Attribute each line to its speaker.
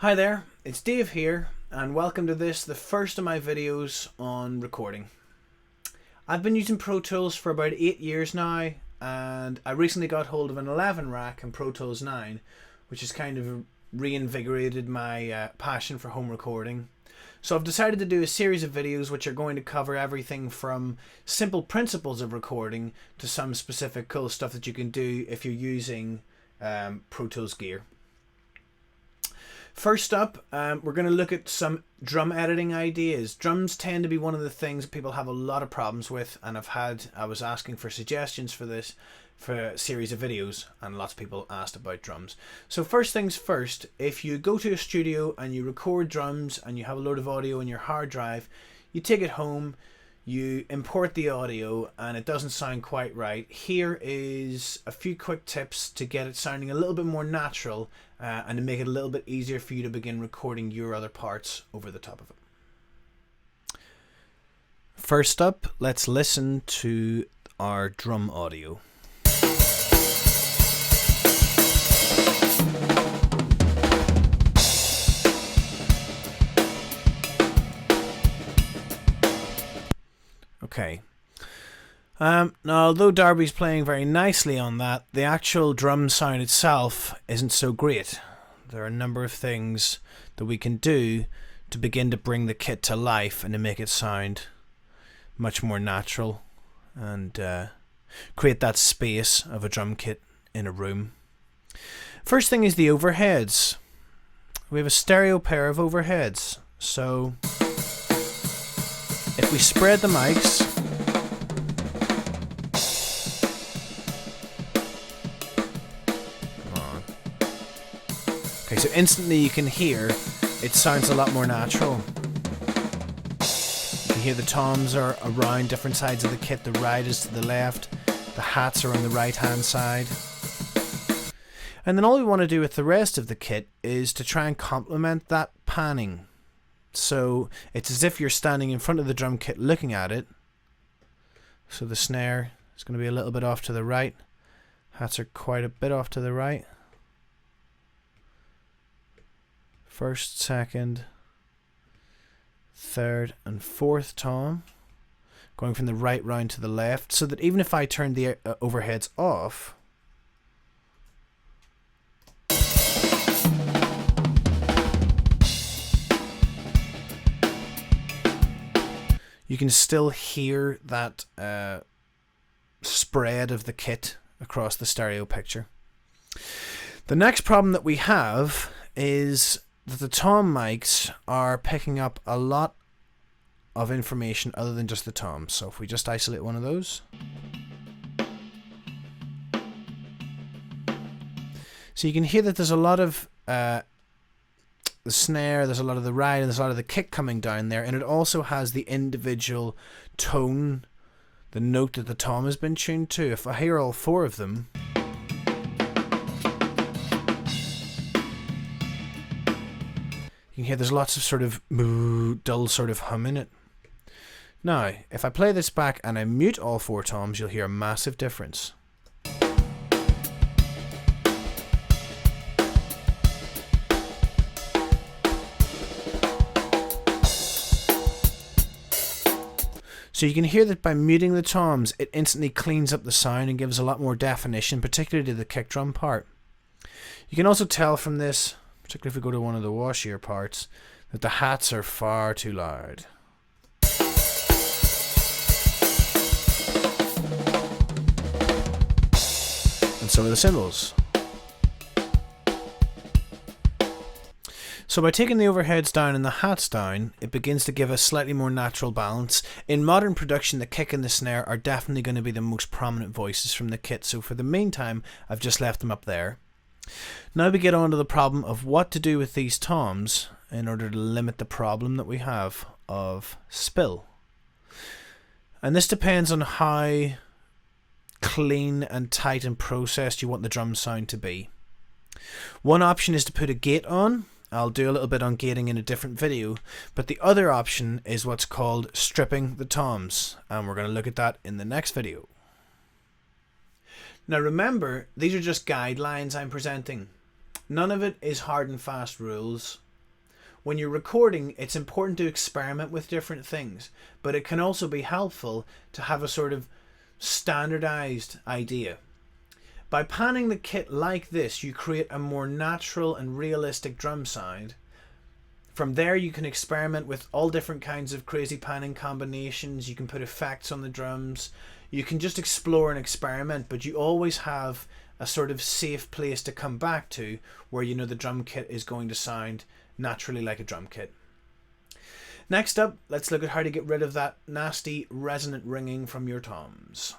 Speaker 1: Hi there, it's Dave here, and welcome to this, the first of my videos on recording. I've been using Pro Tools for about 8 years now, and I recently got hold of an 11 rack and Pro Tools 9, which has kind of reinvigorated my passion for home recording. So I've decided to do a series of videos which are going to cover everything from simple principles of recording to some specific cool stuff that you can do if you're using Pro Tools gear. First up, we're going to look at some drum editing ideas. Drums tend to be one of the things that people have a lot of problems with, and I was asking for suggestions for this for a series of videos, and lots of people asked about drums. So first things first, if you go to a studio and you record drums and you have a load of audio in your hard drive, you take it home, you import the audio and it doesn't sound quite right. Here is a few quick tips to get it sounding a little bit more natural and to make it a little bit easier for you to begin recording your other parts over the top of it. First up, let's listen to our drum audio. Okay. Now, although Darby's playing very nicely on that, the actual drum sound itself isn't so great. There are a number of things that we can do to begin to bring the kit to life and to make it sound much more natural and create that space of a drum kit in a room. First thing is the overheads. We have a stereo pair of overheads, so if we spread the mics, okay, so instantly you can hear it sounds a lot more natural. You can hear the toms are around different sides of the kit. The ride is to the left, the hats are on the right hand side. And then all we want to do with the rest of the kit is to try and complement that panning. So it's as if you're standing in front of the drum kit looking at it. So the snare is going to be a little bit off to the right. Hats are quite a bit off to the right. First, second, third and fourth tom going from the right round to the left, so that even if I turn the overheads off, you can still hear that spread of the kit across the stereo picture. The next problem that we have is that the tom mics are picking up a lot of information other than just the toms. So if we just isolate one of those, so you can hear that there's a lot of the snare, there's a lot of the ride, and there's a lot of the kick coming down there, and it also has the individual tone, the note that the tom has been tuned to. If I hear all four of them, you can hear there's lots of sort of dull sort of hum in it. Now, if I play this back and I mute all four toms, you'll hear a massive difference. So you can hear that by muting the toms, it instantly cleans up the sound and gives a lot more definition, particularly to the kick drum part. You can also tell from this, particularly if we go to one of the washier parts, that the hats are far too loud. And so are the cymbals. So by taking the overheads down and the hats down, it begins to give a slightly more natural balance. In modern production, the kick and the snare are definitely going to be the most prominent voices from the kit, so for the meantime, I've just left them up there. Now we get on to the problem of what to do with these toms in order to limit the problem that we have of spill. And this depends on how clean and tight and processed you want the drum sound to be. One option is to put a gate on. I'll do a little bit on gating in a different video, but the other option is what's called stripping the toms, and we're going to look at that in the next video. Now remember, these are just guidelines I'm presenting. None of it is hard and fast rules. When you're recording, it's important to experiment with different things, but it can also be helpful to have a sort of standardized idea. By panning the kit like this, you create a more natural and realistic drum sound. From there, you can experiment with all different kinds of crazy panning combinations. You can put effects on the drums. You can just explore and experiment, but you always have a sort of safe place to come back to where you know the drum kit is going to sound naturally like a drum kit. Next up, let's look at how to get rid of that nasty resonant ringing from your toms.